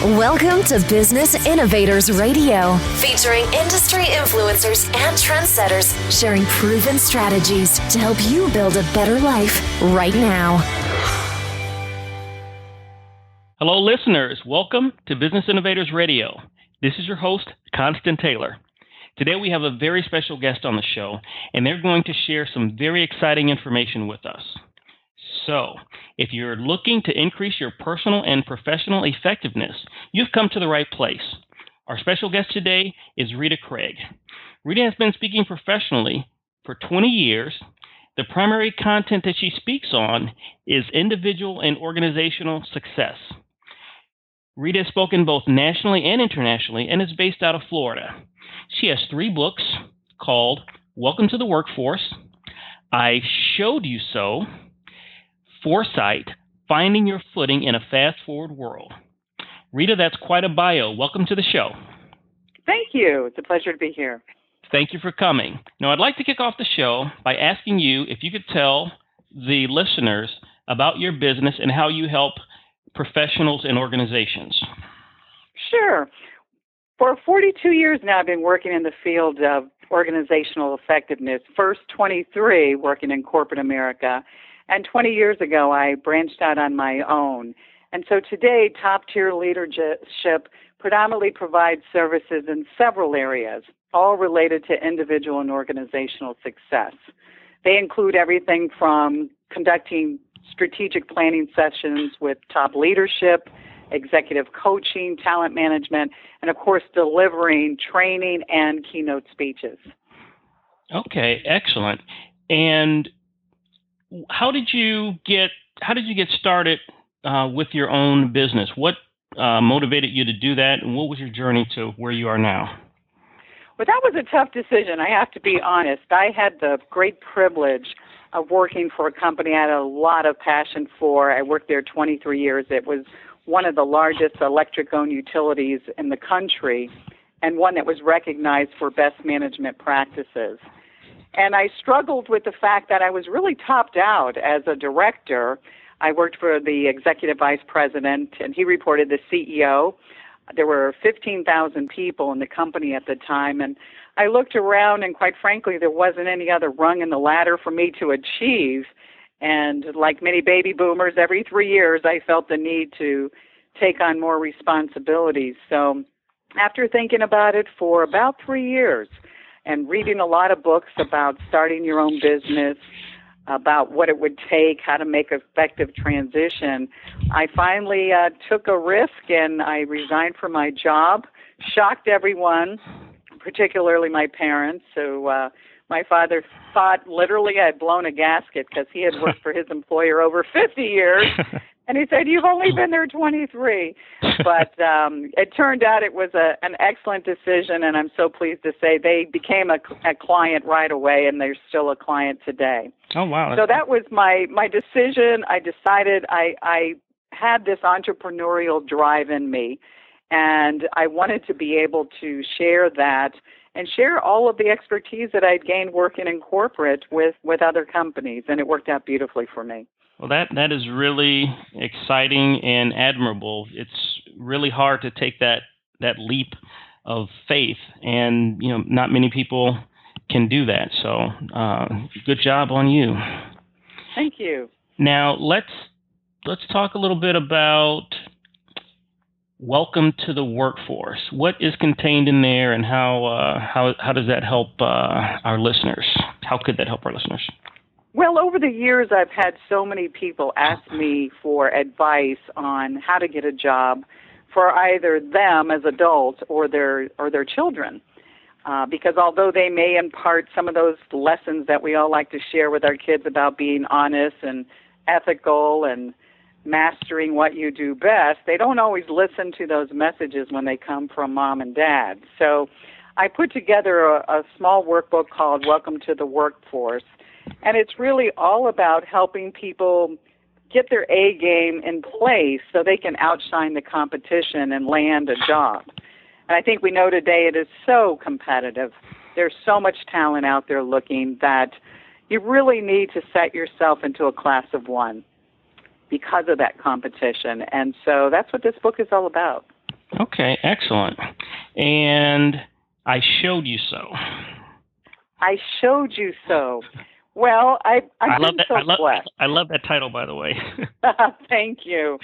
Welcome to Business Innovators Radio, featuring industry influencers and trendsetters sharing proven strategies to help you build a better life right now. Hello, listeners. Welcome to Business Innovators Radio. This is your host, Constant Taylor. Today we have a very special guest on the show, and they're going to share some very exciting information with us. So, if you're looking to increase your personal and professional effectiveness, you've come to the right place. Our special guest today is Rita Craig. Rita has been speaking professionally for 20 years. The primary content that she speaks on is individual and organizational success. Rita has spoken both nationally and internationally and is based out of Florida. She has 3 books called Welcome to the Workforce, I Showed You So, Foresight, Finding Your Footing in a Fast-Forward World. Rita, that's quite a bio. Welcome to the show. Thank you. It's a pleasure to be here. Thank you for coming. Now, I'd like to kick off the show by asking you if you could tell the listeners about your business and how you help professionals and organizations. Sure. For 42 years now, I've been working in the field of organizational effectiveness. First 23 working in corporate America. And 20 years ago, I branched out on my own. And so today, top-tier leadership predominantly provides services in several areas, all related to individual and organizational success. They include everything from conducting strategic planning sessions with top leadership, executive coaching, talent management, and of course, delivering training and keynote speeches. Okay, excellent. And how did you get started with your own business? What motivated you to do that, and what was your journey to where you are now? Well, that was a tough decision, I have to be honest. I had the great privilege of working for a company I had a lot of passion for. I worked there 23 years. It was one of the largest electric-owned utilities in the country and one that was recognized for best management practices. And I struggled with the fact that I was really topped out as a director. I worked for the executive vice president, and he reported the CEO. There were 15,000 people in the company at the time, and I looked around, and quite frankly, there wasn't any other rung in the ladder for me to achieve. And like many baby boomers, every 3 years, I felt the need to take on more responsibilities. So after thinking about it for about 3 years, and reading a lot of books about starting your own business, about what it would take, how to make an effective transition, I finally took a risk and I resigned from my job, shocked everyone, particularly my parents, who my father thought literally I had blown a gasket because he had worked for his employer over 50 years. And he said, "You've only been there 23. But it turned out it was an excellent decision, and I'm so pleased to say they became a client right away, and they're still a client today. Oh, wow. So that was my decision. I decided I had this entrepreneurial drive in me, and I wanted to be able to share that and share all of the expertise that I'd gained working in corporate with other companies, and it worked out beautifully for me. Well, that is really exciting and admirable. It's really hard to take that leap of faith, and not many people can do that. So, good job on you. Thank you. Now let's talk a little bit about Welcome to the Workforce. What is contained in there, and how does that help our listeners? How could that help our listeners? Well, over the years, I've had so many people ask me for advice on how to get a job for either them as adults or their children. Because although they may impart some of those lessons that we all like to share with our kids about being honest and ethical and mastering what you do best, they don't always listen to those messages when they come from mom and dad. So I put together a small workbook called Welcome to the Workforce. And it's really all about helping people get their A game in place so they can outshine the competition and land a job. And I think we know today it is so competitive. There's so much talent out there looking that you really need to set yourself into a class of one. because of that competition. And so that's what this book is all about. Okay, excellent. And I showed you so. I showed you so. Well, I've been so blessed. I love that title, by the way. Thank you.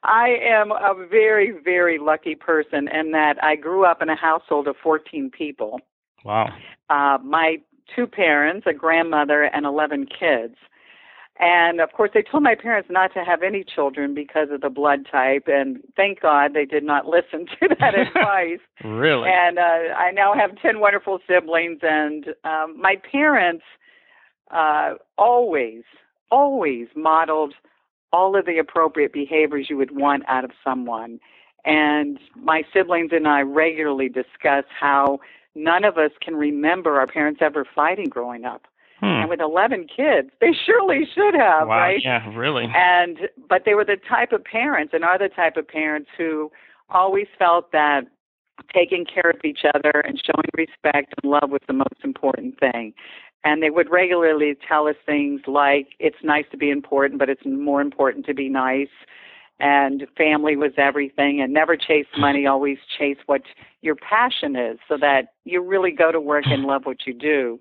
I am a very, very lucky person in that I grew up in a household of 14 people. Wow. My two parents, a grandmother, and 11 kids. And, of course, they told my parents not to have any children because of the blood type, and thank God they did not listen to that advice. Really? And I now have 10 wonderful siblings, and my parents always modeled all of the appropriate behaviors you would want out of someone. And my siblings and I regularly discuss how none of us can remember our parents ever fighting growing up. And with 11 kids, they surely should have, wow, right? Yeah, really. But they were the type of parents and are the type of parents who always felt that taking care of each other and showing respect and love was the most important thing. And they would regularly tell us things like, it's nice to be important, but it's more important to be nice. And family was everything, and never chase money, always chase what your passion is so that you really go to work and love what you do.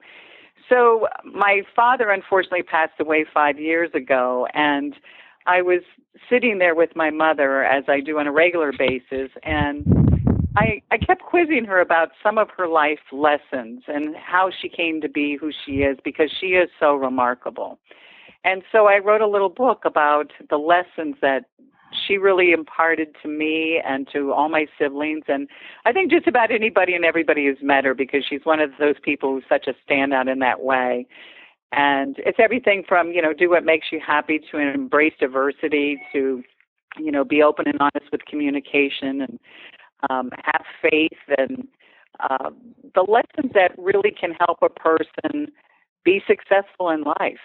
So my father unfortunately passed away 5 years ago, and I was sitting there with my mother, as I do on a regular basis, and I kept quizzing her about some of her life lessons and how she came to be who she is, because she is so remarkable. And so I wrote a little book about the lessons that she really imparted to me and to all my siblings, and I think just about anybody and everybody who's met her, because she's one of those people who's such a standout in that way. And it's everything from, do what makes you happy, to embrace diversity, to, be open and honest with communication, and have faith, and the lessons that really can help a person be successful in life.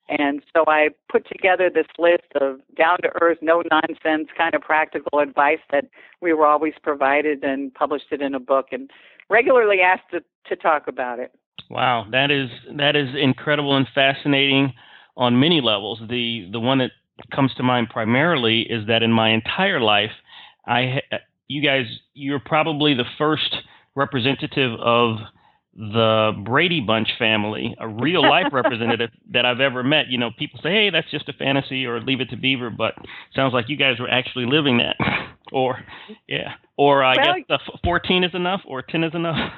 And so I put together this list of down-to-earth, no-nonsense kind of practical advice that we were always provided, and published it in a book, and regularly asked to talk about it. Wow, that is incredible and fascinating on many levels. The one that comes to mind primarily is that in my entire life, you're probably the first representative of the Brady Bunch family, a real life representative that I've ever met. People say, hey, that's just a fantasy, or leave it to Beaver, but sounds like you guys were actually living that. Or I guess 14 is enough, or 10 is enough.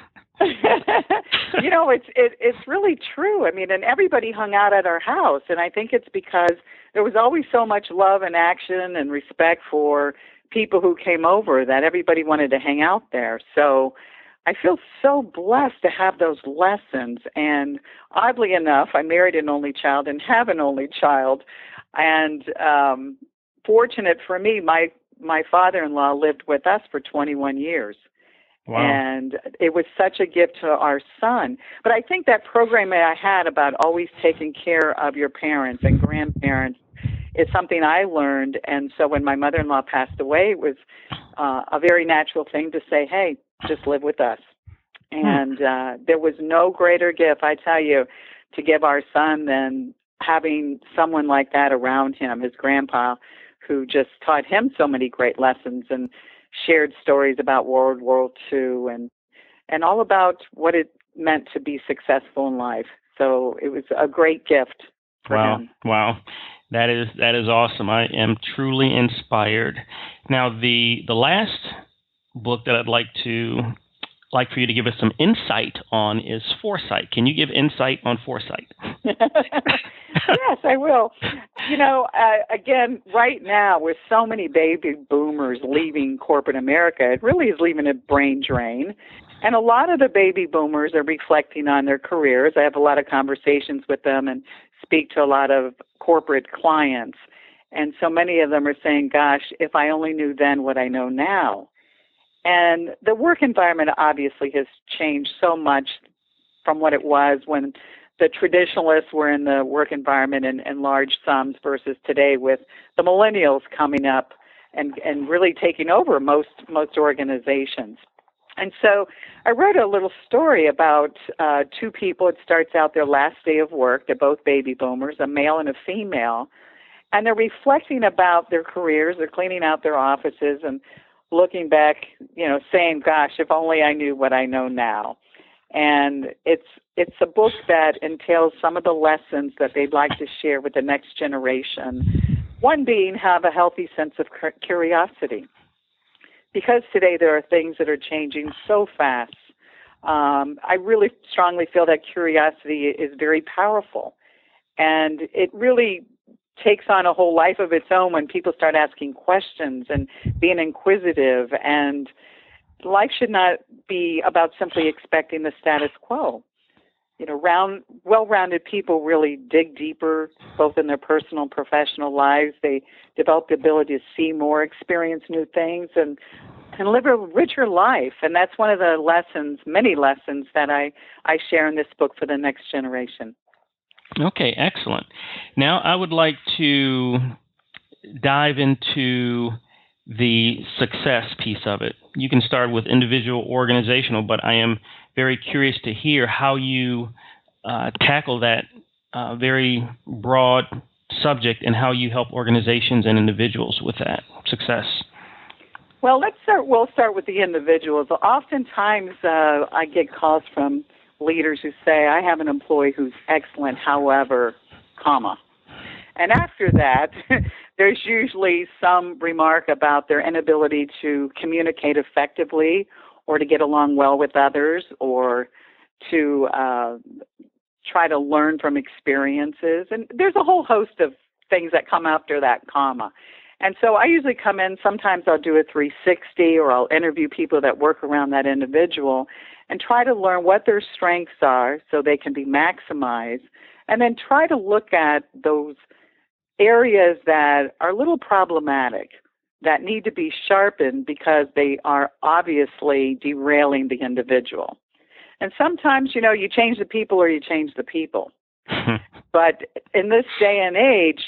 It's really true. I mean, and everybody hung out at our house, and I think it's because there was always so much love and action and respect for people who came over that everybody wanted to hang out there. So I feel so blessed to have those lessons. And oddly enough, I married an only child and have an only child. And fortunate for me, my father-in-law lived with us for 21 years. Wow. And it was such a gift to our son. But I think that program that I had about always taking care of your parents and grandparents is something I learned. And so when my mother-in-law passed away, it was a very natural thing to say, hey, just live with us. And there was no greater gift, I tell you, to give our son than having someone like that around him, his grandpa, who just taught him so many great lessons and shared stories about World War II and all about what it meant to be successful in life. So it was a great gift for him. Wow. That is awesome. I am truly inspired. Now, the last book that I'd like for you to give us some insight on is Foresight. Can you give insight on Foresight? Yes, I will. Again, right now, with so many baby boomers leaving corporate America, it really is leaving a brain drain. And a lot of the baby boomers are reflecting on their careers. I have a lot of conversations with them and speak to a lot of corporate clients. And so many of them are saying, gosh, if I only knew then what I know now. And the work environment obviously has changed so much from what it was when the traditionalists were in the work environment in large sums versus today with the millennials coming up and really taking over most organizations. And so I wrote a little story about two people. It starts out their last day of work. They're both baby boomers, a male and a female. And they're reflecting about their careers. They're cleaning out their offices and looking back, saying, gosh, if only I knew what I know now. And it's a book that entails some of the lessons that they'd like to share with the next generation. One being, have a healthy sense of curiosity. Because today there are things that are changing so fast, I really strongly feel that curiosity is very powerful. And it really takes on a whole life of its own when people start asking questions and being inquisitive. And life should not be about simply expecting the status quo. Well-rounded people really dig deeper, both in their personal and professional lives. They develop the ability to see more, experience new things, and live a richer life. And that's one of the lessons, many lessons, that I share in this book for the next generation. Okay, excellent. Now I would like to dive into the success piece of it. You can start with individual, organizational, but I am very curious to hear how you tackle that very broad subject and how you help organizations and individuals with that success. Well, we'll start with the individuals. Oftentimes I get calls from leaders who say, I have an employee who's excellent, however, comma. And after that, there's usually some remark about their inability to communicate effectively or to get along well with others or to try to learn from experiences. And there's a whole host of things that come after that comma. And so I usually come in, sometimes I'll do a 360 or I'll interview people that work around that individual and try to learn what their strengths are so they can be maximized, and then try to look at those areas that are a little problematic, that need to be sharpened because they are obviously derailing the individual. And sometimes, you change the people or you change the people. But in this day and age,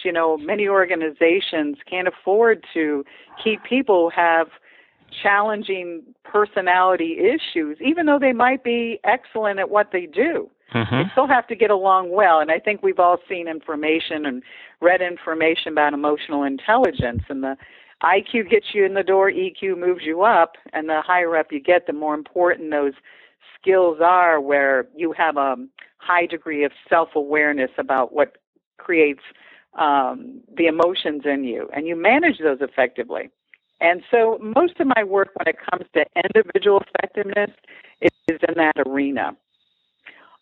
many organizations can't afford to keep people who have challenging personality issues, even though they might be excellent at what they do. They still have to get along well. And I think we've all seen information and read information about emotional intelligence. And the IQ gets you in the door, EQ moves you up. And the higher up you get, the more important those skills are, where you have a high degree of self-awareness about what creates the emotions in you. And you manage those effectively. And so most of my work when it comes to individual effectiveness is in that arena.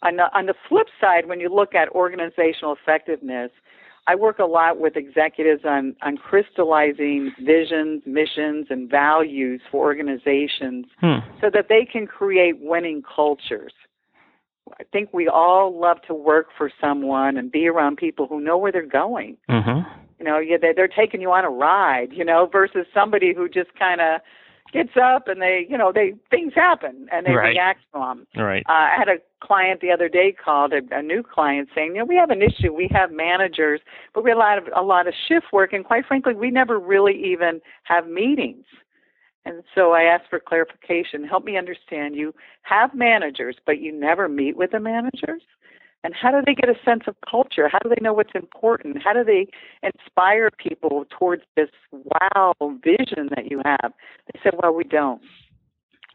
On the flip side, when you look at organizational effectiveness, I work a lot with executives on crystallizing visions, missions, and values for organizations so that they can create winning cultures. I think we all love to work for someone and be around people who know where they're going. They're taking you on a ride, versus somebody who just kind of gets up and things happen and they react to them. Right. I had a client the other day called, a new client, saying, we have an issue. We have managers, but we have a lot of shift work, and quite frankly, we never really even have meetings. And so I asked for clarification. Help me understand. You have managers, but you never meet with the managers? And how do they get a sense of culture? How do they know what's important? How do they inspire people towards this wow vision that you have? They said, well, we don't.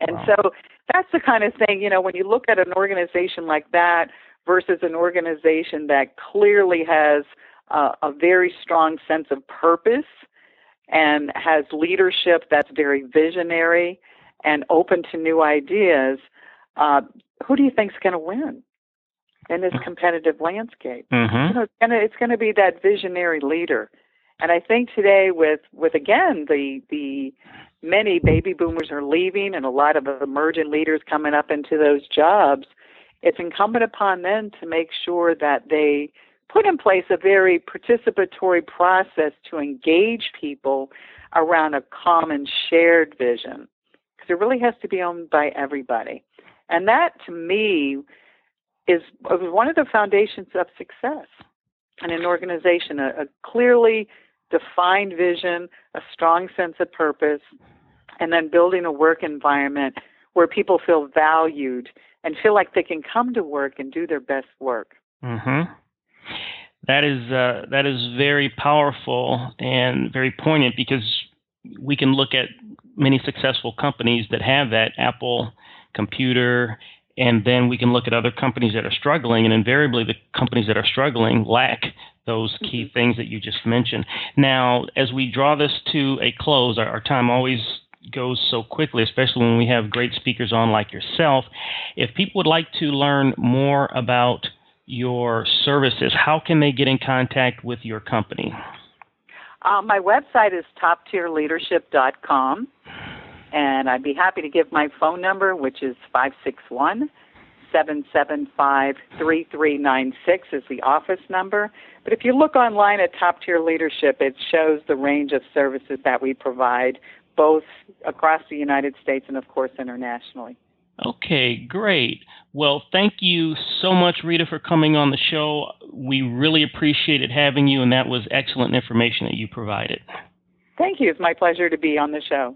And so that's the kind of thing, when you look at an organization like that versus an organization that clearly has a very strong sense of purpose and has leadership that's very visionary and open to new ideas, who do you think's going to win in this competitive landscape? It's going to be that visionary leader. And I think today with again, the many baby boomers are leaving and a lot of emergent leaders coming up into those jobs, it's incumbent upon them to make sure that they put in place a very participatory process to engage people around a common shared vision, because it really has to be owned by everybody. And that, to me, is one of the foundations of success in an organization, a clearly defined vision, a strong sense of purpose, and then building a work environment where people feel valued and feel like they can come to work and do their best work. That is very powerful and very poignant, because we can look at many successful companies that have that Apple computer, and then we can look at other companies that are struggling, and invariably the companies that are struggling lack those key things that you just mentioned. Now, as we draw this to a close, our time always goes so quickly, especially when we have great speakers on like yourself. If people would like to learn more about your services, how can they get in contact with your company? My website is toptierleadership.com, and I'd be happy to give my phone number, which is 561-775-3396 is the office number. But if you look online at Top Tier Leadership, it shows the range of services that we provide, both across the United States and, of course, internationally. Okay, great. Well, thank you so much, Rita, for coming on the show. We really appreciated having you, and that was excellent information that you provided. Thank you. It's my pleasure to be on the show.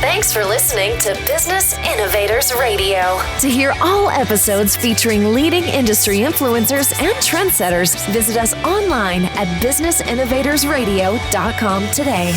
Thanks for listening to Business Innovators Radio. To hear all episodes featuring leading industry influencers and trendsetters, visit us online at businessinnovatorsradio.com today.